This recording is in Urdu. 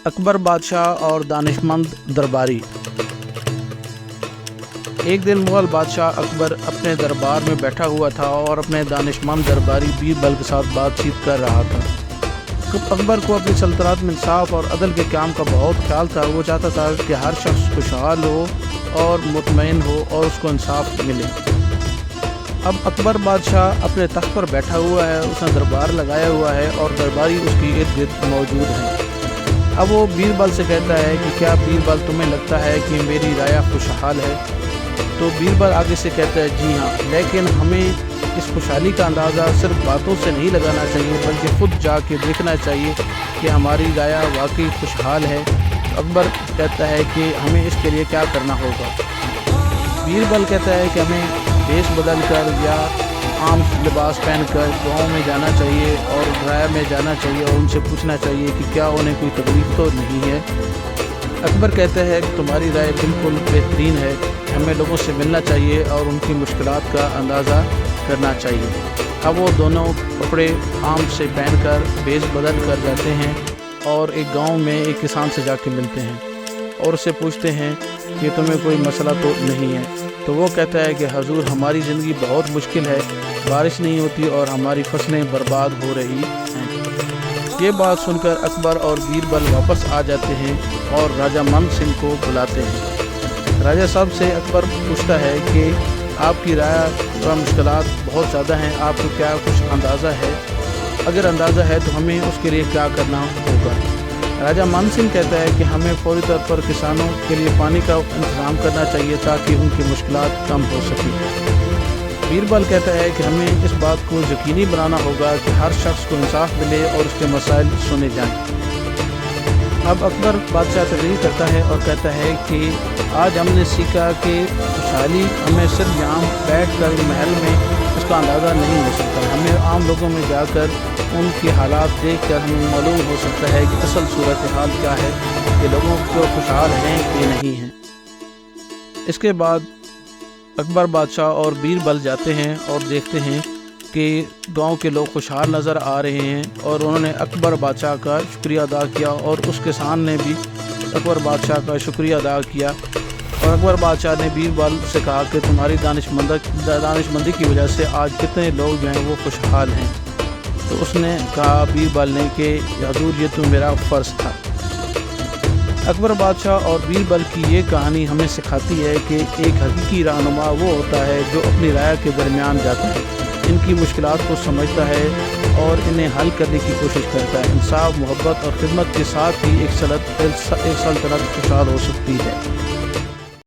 اکبر بادشاہ اور دانشمند درباری۔ ایک دن مغل بادشاہ اکبر اپنے دربار میں بیٹھا ہوا تھا اور اپنے دانشمند درباری بیربل کے ساتھ بات چیت کر رہا تھا۔ اکبر کو اپنی سلطنت میں انصاف اور عدل کے قیام کا بہت خیال تھا۔ وہ چاہتا تھا کہ ہر شخص خوشحال ہو اور مطمئن ہو اور اس کو انصاف ملے۔ اب اکبر بادشاہ اپنے تخت پر بیٹھا ہوا ہے، اس نے دربار لگایا ہوا ہے اور درباری اس کی ارد گرد موجود ہیں۔ اب وہ بیربل سے کہتا ہے کہ کیا بیربل تمہیں لگتا ہے کہ میری رعایا خوشحال ہے؟ تو بیربل آگے سے کہتا ہے جی ہاں، لیکن ہمیں اس خوشحالی کا اندازہ صرف باتوں سے نہیں لگانا چاہیے بلکہ خود جا کے دیکھنا چاہیے کہ ہماری رعایا واقعی خوشحال ہے۔ اکبر کہتا ہے کہ ہمیں اس کے لیے کیا کرنا ہوگا؟ بیربل کہتا ہے کہ ہمیں بھیس بدل کر یا عام لباس پہن کر گاؤں میں جانا چاہیے اور رائے میں جانا چاہیے اور ان سے پوچھنا چاہیے کہ کیا انہیں کوئی تکلیف تو نہیں ہے۔ اکبر کہتا ہے کہ تمہاری رائے بالکل بہترین ہے، ہمیں لوگوں سے ملنا چاہیے اور ان کی مشکلات کا اندازہ کرنا چاہیے۔ اب وہ دونوں کپڑے عام سے پہن کر بھیس بدل کر جاتے ہیں اور ایک گاؤں میں ایک کسان سے جا کے ملتے ہیں اور اس سے پوچھتے ہیں کہ تمہیں کوئی مسئلہ تو نہیں ہے؟ تو وہ کہتا ہے کہ حضور ہماری زندگی بہت مشکل ہے، بارش نہیں ہوتی اور ہماری فصلیں برباد ہو رہی ہیں۔ یہ بات سن کر اکبر اور بیربل واپس آ جاتے ہیں اور راجہ من سنگھ کو بلاتے ہیں۔ راجہ صاحب سے اکبر پوچھتا ہے کہ آپ کی رائے و مشکلات بہت زیادہ ہیں، آپ کو کیا کچھ اندازہ ہے؟ اگر اندازہ ہے تو ہمیں اس کے لیے کیا کرنا ہوگا؟ راجہ من سنگھ کہتا ہے کہ ہمیں فوری طور پر کسانوں کے لیے پانی کا انتظام کرنا چاہیے تاکہ ان کی مشکلات کم ہو سکیں۔ بیربل کہتا ہے کہ ہمیں اس بات کو یقینی بنانا ہوگا کہ ہر شخص کو انصاف ملے اور اس کے مسائل سنے جائیں۔ اب اکبر بادشاہ تقریر کرتا ہے اور کہتا ہے کہ آج ہم نے سیکھا کہ خوشحالی ہمیں صرف یہاں بیٹھ کر محل میں اس کا اندازہ نہیں ہو سکتا، ہمیں عام لوگوں میں جا کر ان کے حالات دیکھ کر ہمیں معلوم ہو سکتا ہے کہ اصل صورتحال کیا ہے، کہ لوگوں کو خوشحال ہیں کہ نہیں ہیں۔ اس کے بعد اکبر بادشاہ اور بیربل جاتے ہیں اور دیکھتے ہیں کہ گاؤں کے لوگ خوشحال نظر آ رہے ہیں اور انہوں نے اکبر بادشاہ کا شکریہ ادا کیا اور اس کسان نے بھی اکبر بادشاہ کا شکریہ ادا کیا۔ اور اکبر بادشاہ نے بیربل سے کہا کہ تمہاری دانشمندی کی وجہ سے آج کتنے لوگ جو ہیں وہ خوشحال ہیں۔ تو اس نے کہا بیربل نے کہ حضور یہ تو میرا فرض تھا۔ اکبر بادشاہ اور بیربل کی یہ کہانی ہمیں سکھاتی ہے کہ ایک حقیقی رہنما وہ ہوتا ہے جو اپنی رائے کے درمیان جاتا ہے، ان کی مشکلات کو سمجھتا ہے اور انہیں حل کرنے کی کوشش کرتا ہے۔ انصاف، محبت اور خدمت کے ساتھ ہی ایک سلطنت خوشحال ہو سکتی ہے۔